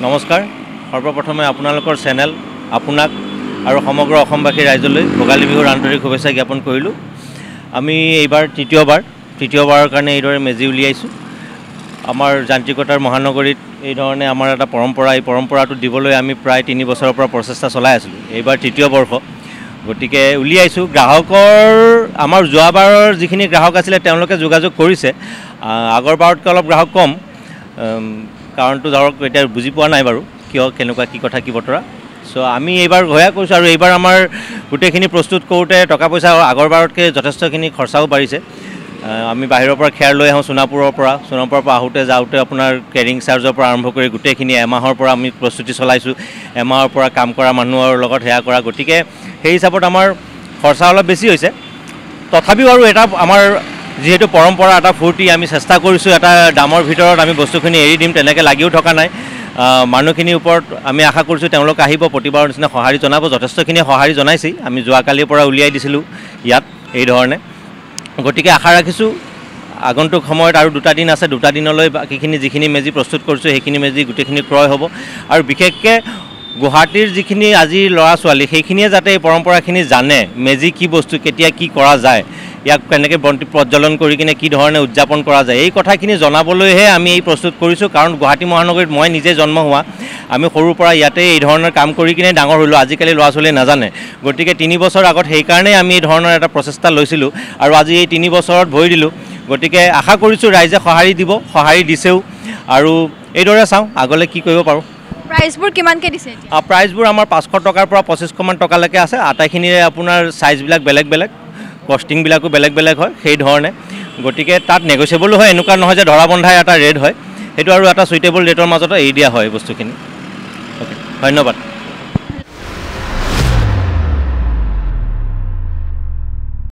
নমস্কাৰ সৰ্বপ্ৰথমে আপোনালোকৰ চেনেল আপোনাক আৰু সমগ্ৰ অসমবাসী ৰাইজলৈ ভোগালী বিহুৰ আন্তৰিক শুভেচ্ছা জ্ঞাপন কৰিলোঁ। আমি এইবাৰ তৃতীয়বাৰৰ কাৰণে এইদৰে মেজি উলিয়াইছোঁ। আমাৰ যান্ত্ৰিকতাৰ মহানগৰীত এই ধৰণে আমাৰ এটা পৰম্পৰা, এই পৰম্পৰাটো দিবলৈ আমি প্ৰায় 3 বছৰৰ পৰা প্ৰচেষ্টা চলাই আছিলোঁ। এইবাৰ তৃতীয় বৰ্ষ, গতিকে উলিয়াইছোঁ। গ্ৰাহকৰ আমাৰ যোৱাবাৰৰ যিখিনি গ্ৰাহক আছিলে তেওঁলোকে যোগাযোগ কৰিছে, আগৰবাৰতকৈ অলপ গ্ৰাহক কম, কাৰণটো ধৰক এতিয়া বুজি পোৱা নাই বাৰু কিয়, কেনেকুৱা কি কথা কি বতৰা। চ' আমি এইবাৰ ঘূৰাই কৰিছোঁ আৰু এইবাৰ আমাৰ গোটেইখিনি প্ৰস্তুত কৰোঁতে টকা পইচা আগৰবাৰতকৈ যথেষ্টখিনি খৰচাও বাঢ়িছে। আমি বাহিৰৰ পৰা খেৰ লৈ আহোঁ, সোণাপুৰৰ পৰা আহোঁতে যাওঁতে আপোনাৰ কেৰিং চাৰ্জৰ পৰা আৰম্ভ কৰি গোটেইখিনি এমাহৰ পৰা আমি প্ৰস্তুতি চলাইছোঁ। এমাহৰ পৰা কাম কৰা মানুহৰ লগত সেয়া কৰা, গতিকে সেই হিচাপত আমাৰ খৰচা অলপ বেছি হৈছে। তথাপিও আৰু এটা আমাৰ যিহেতু পৰম্পৰা, এটা ফূৰ্তি, আমি চেষ্টা কৰিছোঁ এটা দামৰ ভিতৰত আমি বস্তুখিনি এৰি দিম, তেনেকৈ লাগিও থকা নাই। মানুহখিনিৰ ওপৰত আমি আশা কৰিছোঁ তেওঁলোক আহিব, প্ৰতিবাৰৰ নিচিনা সঁহাৰি জনাব। যথেষ্টখিনি সঁহাৰি জনাইছেই, আমি যোৱাকালিৰ পৰা উলিয়াই দিছিলোঁ ইয়াত এই ধৰণে। গতিকে আশা ৰাখিছোঁ আগন্তুক সময়ত আৰু 2টা দিন আছে, 2টা দিনলৈ বাকীখিনি যিখিনি মেজি প্ৰস্তুত কৰিছোঁ সেইখিনি মেজি গোটেইখিনি ক্ৰয় হ'ব। আৰু বিশেষকৈ গুৱাহাটীৰ যিখিনি আজি ল'ৰা ছোৱালী সেইখিনিয়ে যাতে এই পৰম্পৰাখিনি জানে, মেজি কি বস্তু, কেতিয়া কি কৰা যায়, ইয়াক কেনেকৈ বন্তি প্ৰজ্বলন কৰি কিনে কি ধৰণে উদযাপন কৰা যায়, এই কথাখিনি জনাবলৈহে আমি এই প্ৰস্তুত কৰিছোঁ। কাৰণ গুৱাহাটী মহানগৰীত মই নিজে জন্ম হোৱা, আমি সৰুৰ পৰা ইয়াতে এই ধৰণৰ কাম কৰি কিনে ডাঙৰ হ'লোঁ। আজিকালি ল'ৰা ছোৱালীয়ে নাজানে, গতিকে 3 বছৰ আগত সেইকাৰণেই আমি এই ধৰণৰ এটা প্ৰচেষ্টা লৈছিলোঁ আৰু আজি এই 3 বছৰত ভৰি দিলোঁ। গতিকে আশা কৰিছোঁ ৰাইজে সঁহাৰি দিব, সঁহাৰি দিছেও, আৰু এইদৰে চাওঁ আগলৈ কি কৰিব পাৰোঁ। প্ৰাইচবোৰ কিমানকৈ দিছে? প্ৰাইচবোৰ আমাৰ 500 টকাৰ পৰা 2500মান টকালৈকে আছে। আটাইখিনিৰে আপোনাৰ চাইজবিলাক বেলেগ বেলেগ, কষ্টিংবিলাকো বেলেগ বেলেগ হয় সেই ধৰণে। গতিকে তাত নেগচিয়েবলো হয়, এনেকুৱা নহয় যে ধৰা বন্ধাই এটা ৰেট হয়, সেইটো আৰু এটা চুইটেবল ৰেটৰ মাজতে এৰি দিয়া হয় বস্তুখিনি। অ'কে, ধন্যবাদ।